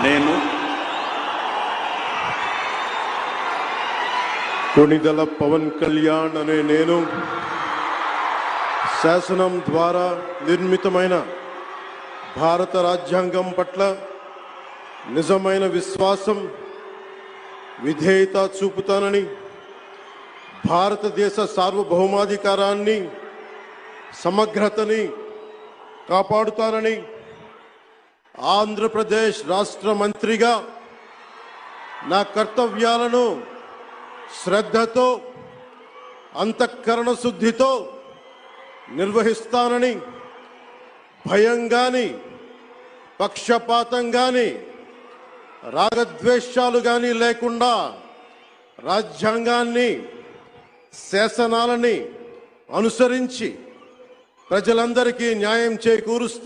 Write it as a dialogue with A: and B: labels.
A: నేను
B: కొణిదెల పవన్ కళ్యాణ్ అనే నేను శాసనం ద్వారా నిర్మితమైన భారత రాజ్యాంగం పట్ల నిజమైన విశ్వాసం విధేయత చూపుతానని, భారతదేశ సార్వభౌమాధికారాన్ని సమగ్రతని కాపాడుతానని, ఆంధ్రప్రదేశ్ రాష్ట్ర మంత్రిగా నా కర్తవ్యాలను శ్రద్ధతో అంతఃకరణ శుద్ధితో నిర్వహిస్తానని, భయం గాని పక్షపాతం గాని రాగద్వేషాలు గాని లేకుండా రాజ్యాంగాన్ని శాసనాలని అనుసరించి ప్రజలందరికీ న్యాయం చేకూరుస్తా